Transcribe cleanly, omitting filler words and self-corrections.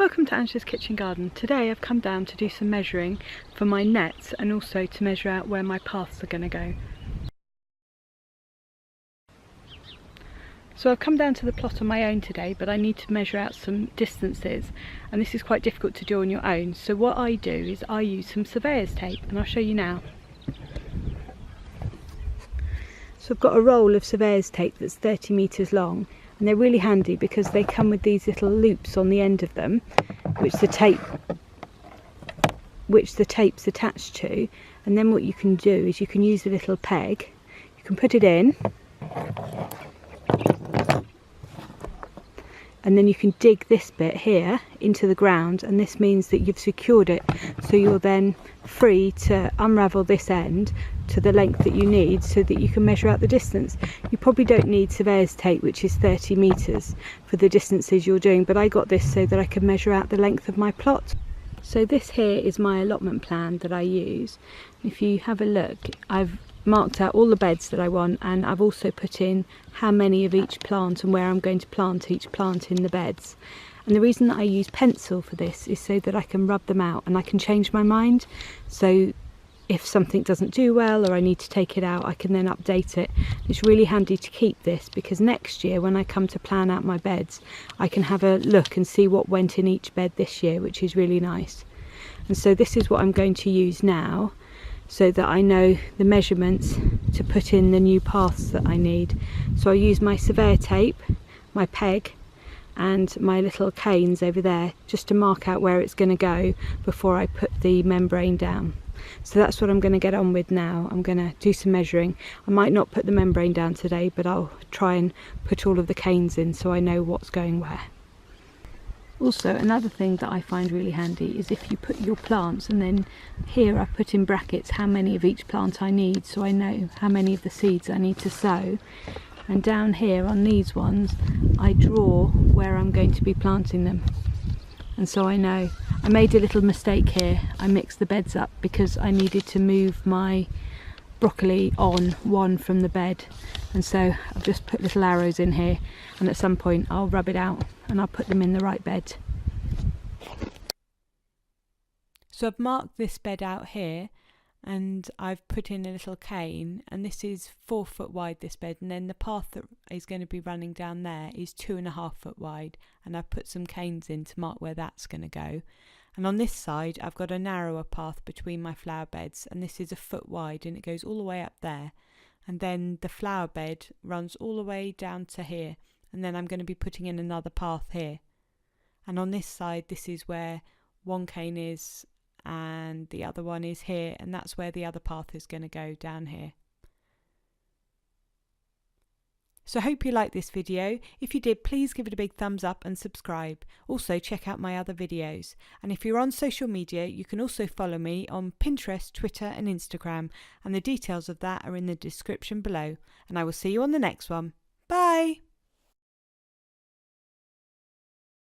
Welcome to Angela's Kitchen Garden. Today I've come down to do some measuring for my nets and also to measure out where my paths are going to go. So I've come down to the plot on my own today, but I need to measure out some distances, and this is quite difficult to do on your own. So what I do is I use some surveyor's tape, and I'll show you now. So I've got a roll of surveyor's tape that's 30 metres long, and they're really handy because they come with these little loops on the end of them, which the tape's attached to. And then what you can do is you can use a little peg, you can put it in, and then you can dig this bit here into the ground, and this means that you've secured it, so you're then free to unravel this end to the length that you need so that you can measure out the distance. You probably don't need surveyor's tape, which is 30 metres, for the distances you're doing, but I got this so that I can measure out the length of my plot. So this here is my allotment plan that I use. If you have a look, I've marked out all the beds that I want, and I've also put in how many of each plant and where I'm going to plant each plant in the beds. And the reason that I use pencil for this is so that I can rub them out and I can change my mind. So if something doesn't do well or I need to take it out, I can then update it. It's really handy to keep this because next year when I come to plan out my beds, I can have a look and see what went in each bed this year, which is really nice. And so this is what I'm going to use now, so that I know the measurements to put in the new paths that I need. So I use my surveyor tape, my peg, and my little canes over there just to mark out where it's going to go before I put the membrane down. So that's what I'm going to get on with now. I'm going to do some measuring. I might not put the membrane down today, but I'll try and put all of the canes in so I know what's going where. Also, another thing that I find really handy is if you put your plants, and then here I put in brackets how many of each plant I need, so I know how many of the seeds I need to sow. And down here on these ones, I draw where I'm going to be planting them. And so I know. I made a little mistake here. I mixed the beds up because I needed to move my broccoli on one from the bed, and so I've just put little arrows in here, and at some point I'll rub it out and I'll put them in the right bed. So I've marked this bed out here, and I've put in a little cane, and this is 4 foot wide, this bed, and then the path that is going to be running down there is 2.5 foot wide, and I've put some canes in to mark where that's going to go. And on this side I've got a narrower path between my flower beds, and this is 1 foot wide and it goes all the way up there, and then the flower bed runs all the way down to here, and then I'm going to be putting in another path here. And on this side, this is where one cane is and the other one is here, and that's where the other path is going to go down here. So I hope you liked this video. If you did, please give it a big thumbs up and subscribe. Also check out my other videos. And if you're on social media, you can also follow me on Pinterest, Twitter and Instagram, and the details of that are in the description below. And I will see you on the next one. Bye!